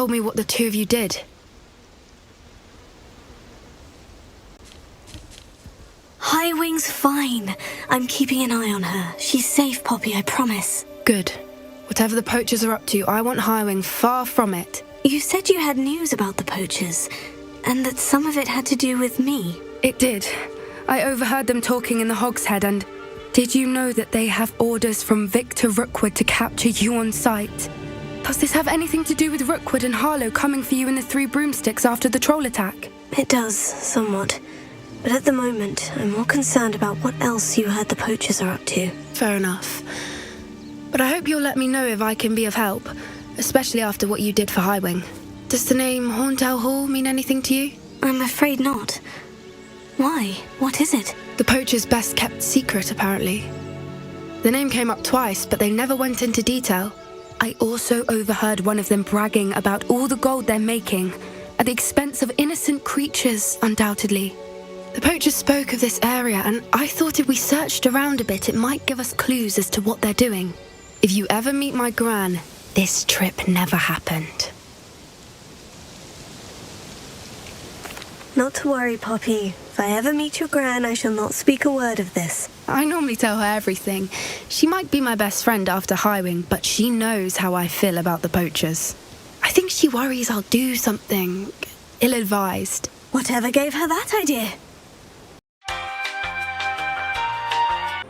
told me what the two of you did. Highwing's fine. I'm keeping an eye on her. She's safe, Poppy, I promise. Good. Whatever the poachers are up to, I want Highwing far from it. You said you had news about the poachers, and that some of it had to do with me. It did. I overheard them talking in the Hogshead, and did you know that they have orders from Victor Rookwood to capture you on sight? Does this have anything to do with Rookwood and Harlow coming for you in the Three Broomsticks after the troll attack? It does, somewhat. But at the moment, I'm more concerned about what else you heard the poachers are up to. Fair enough. But I hope you'll let me know if I can be of help, especially after what you did for Highwing. Does the name Horndale Hall mean anything to you? I'm afraid not. Why? What is it? The poachers' best kept secret, apparently. The name came up twice, but they never went into detail. I also overheard one of them bragging about all the gold they're making, at the expense of innocent creatures, undoubtedly. The poachers spoke of this area, and I thought if we searched around a bit, it might give us clues as to what they're doing. If you ever meet my gran, this trip never happened. Not to worry, Poppy. If I ever meet your gran, I shall not speak a word of this. I normally tell her everything. She might be my best friend after Highwing, but she knows how I feel about the poachers. I think she worries I'll do something ill-advised. Whatever gave her that idea?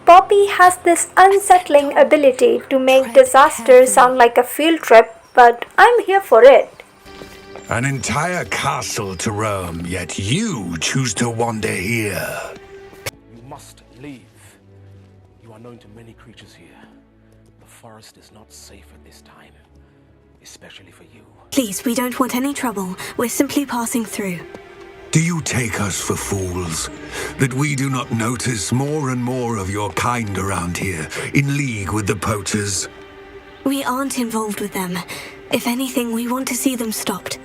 Poppy has this unsettling ability to make disasters sound like a field trip, but I'm here for it. An entire castle to roam, yet you choose to wander here. You must leave. You are known to many creatures here. The forest is not safe at this time, especially for you. Please, we don't want any trouble. We're simply passing through. Do you take us for fools? That we do not notice more and more of your kind around here, in league with the poachers? We aren't involved with them. If anything, we want to see them stopped.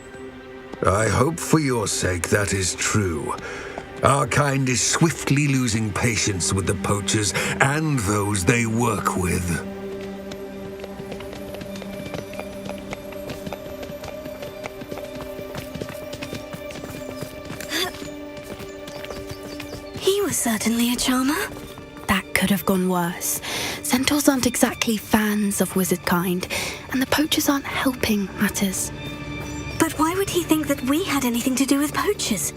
I hope for your sake that is true. Our kind is swiftly losing patience with the poachers and those they work with. He was certainly a charmer. That could have gone worse. Centaurs aren't exactly fans of wizard kind, and the poachers aren't helping matters. But why would he think that we had anything to do with poachers?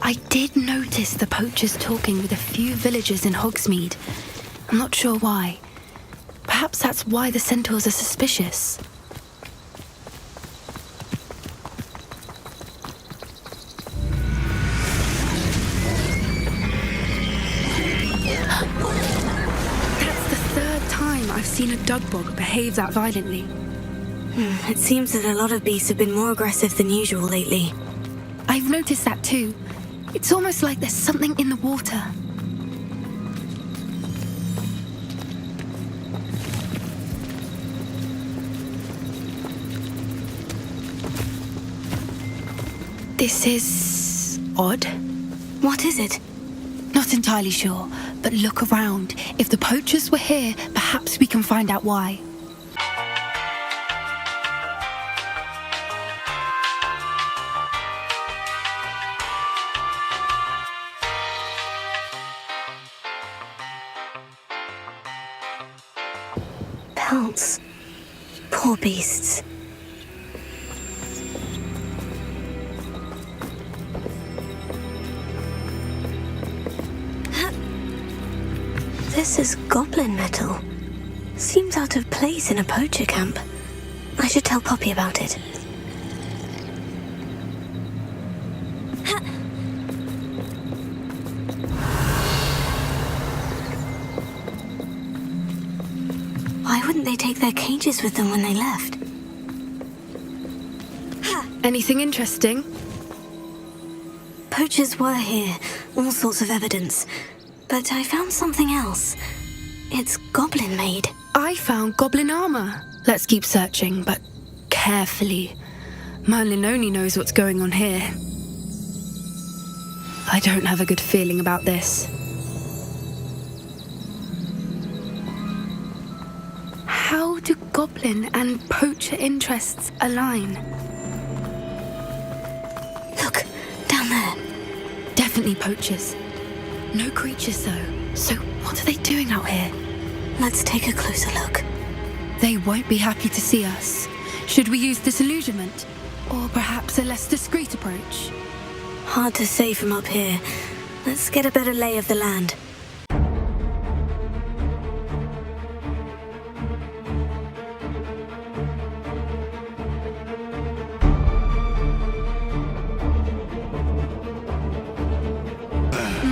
I did notice the poachers talking with a few villagers in Hogsmeade. I'm not sure why. Perhaps that's why the centaurs are suspicious. That's the third time I've seen a dugbog behave that violently. It seems that a lot of beasts have been more aggressive than usual lately. I've noticed that too. It's almost like there's something in the water. This is odd. What is it? Not entirely sure, but look around. If the poachers were here, perhaps we can find out why. Pelts. Poor beasts. This is goblin metal. Seems out of place in a poacher camp. I should tell Poppy about it. Why wouldn't they take their cages with them when they left? Anything interesting? Poachers were here, all sorts of evidence. But I found something else. It's goblin-made. I found goblin armor. Let's keep searching, but carefully. Merlin only knows what's going on here. I don't have a good feeling about this. How do goblin and poacher interests align? definitely poachers. No creatures, though. So what are they doing out here? Let's take a closer look. They won't be happy to see us. Should we use disillusionment? Or perhaps a less discreet approach? Hard to say from up here. Let's get a better lay of the land.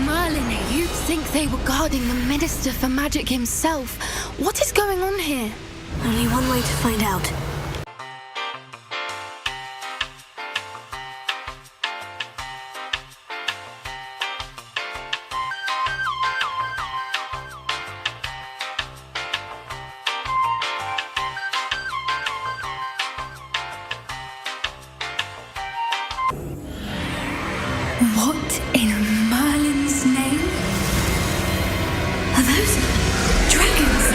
Merlin, you'd think they were guarding the Minister for Magic himself. What is going on here? Only one way to find out. What in Merlin's name? Are those dragons?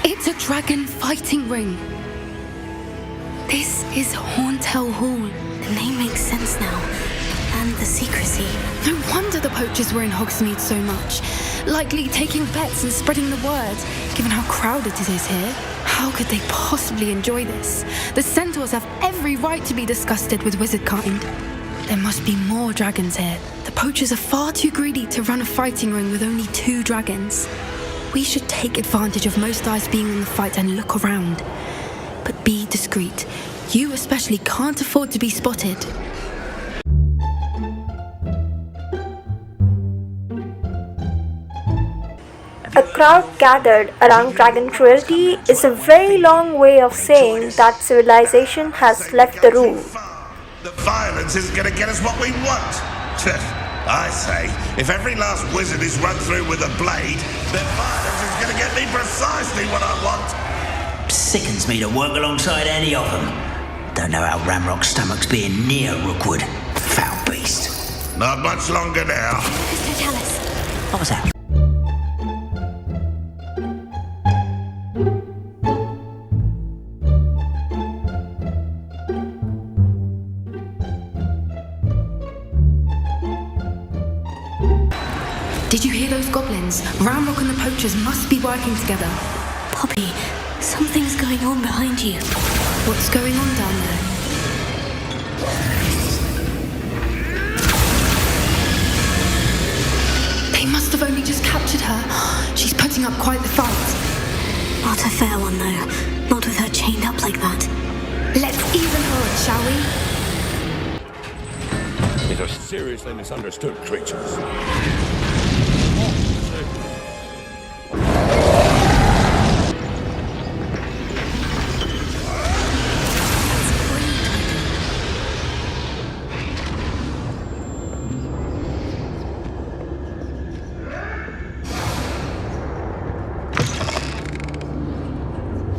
It's a dragon fighting ring. This is Horntail Hall. The name makes sense now. And the secrecy. No wonder the poachers were in Hogsmeade so much. Likely taking bets and spreading the word, given how crowded it is here. How could they possibly enjoy this? The centaurs have every right to be disgusted with wizardkind. There must be more dragons here. The poachers are far too greedy to run a fighting ring with only 2 dragons. We should take advantage of most eyes being on the fight and look around. But be discreet. You especially can't afford to be spotted. A crowd gathered around dragon cruelty is a very long way of saying that civilization has left the room. The violence is going to get us what we want. I say, if every last wizard is run through with a blade, then violence is going to get me precisely what I want. Sickens me to work alongside any of them. Don't know how Ramrock's stomach's being near Rookwood. Foul beast. Not much longer now. Mr. Chalice. What was that? Did you hear those goblins? Ramrock and the poachers must be working together. Poppy, something's going on behind you. What's going on down there? They must have only just captured her. She's putting up quite the fight. Not a fair one, though. Not with her chained up like that. Let's even her up, shall we? These are seriously misunderstood creatures.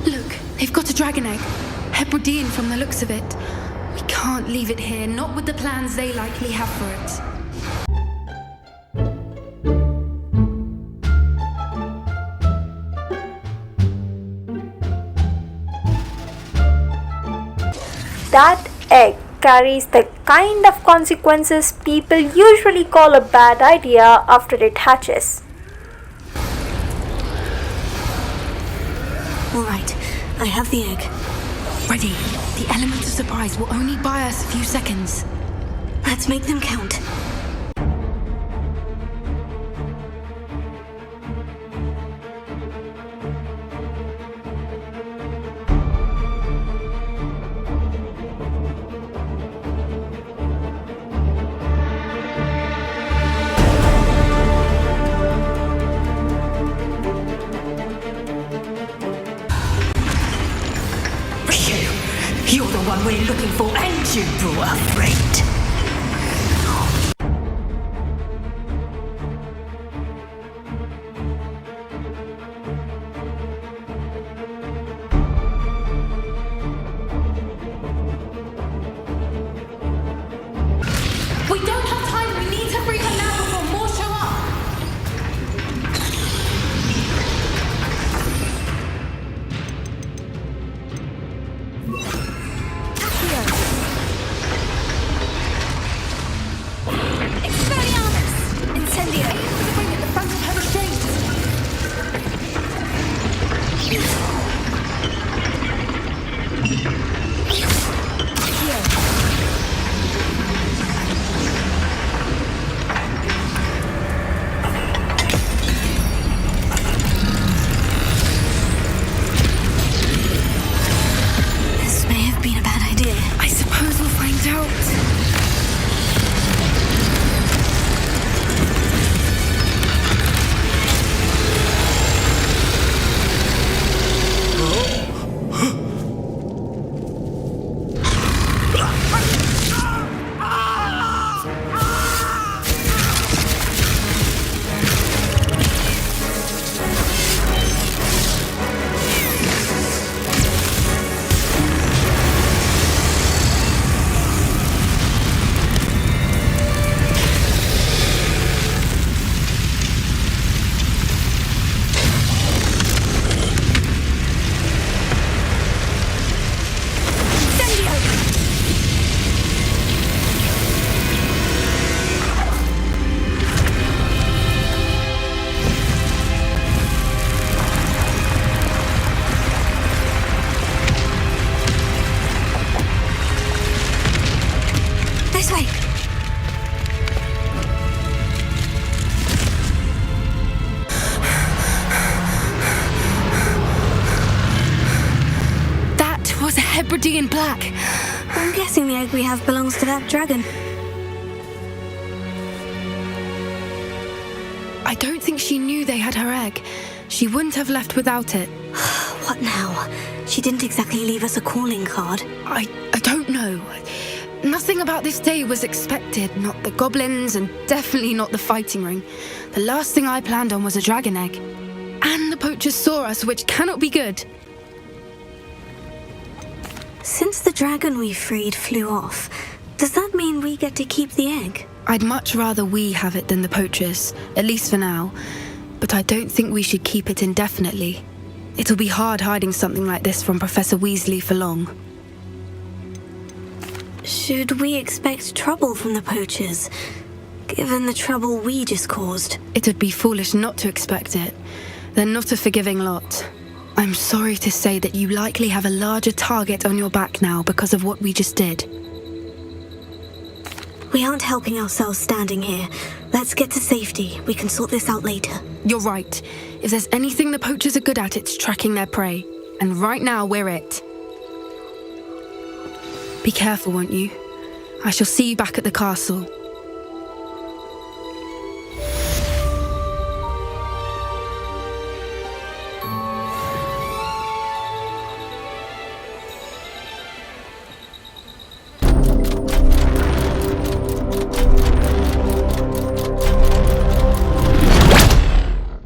Look, they've got a dragon egg. Hebridean from the looks of it. We can't leave it here, not with the plans they likely have for it. That egg carries the kind of consequences people usually call a bad idea after it hatches. All right, I have the egg. Ready. The element of surprise will only buy us a few seconds. Let's make them count. You're the one we're looking for, and you brought a friend. the egg we have belongs to that dragon. I don't think she knew they had her egg. She wouldn't have left without it. What now? She didn't exactly leave us a calling card. I don't know. Nothing about this day was expected. Not the goblins, and definitely not the fighting ring. The last thing I planned on was a dragon egg. And the poachers saw us, which cannot be good. Since the dragon we freed flew off, does that mean we get to keep the egg? I'd much rather we have it than the poachers, at least for now. But I don't think we should keep it indefinitely. It'll be hard hiding something like this from Professor Weasley for long. Should we expect trouble from the poachers, given the trouble we just caused? It would be foolish not to expect it. They're not a forgiving lot. I'm sorry to say that you likely have a larger target on your back now because of what we just did. We aren't helping ourselves standing here. Let's get to safety. We can sort this out later. You're right. If there's anything the poachers are good at, it's tracking their prey. And right now, we're it. Be careful, won't you? I shall see you back at the castle.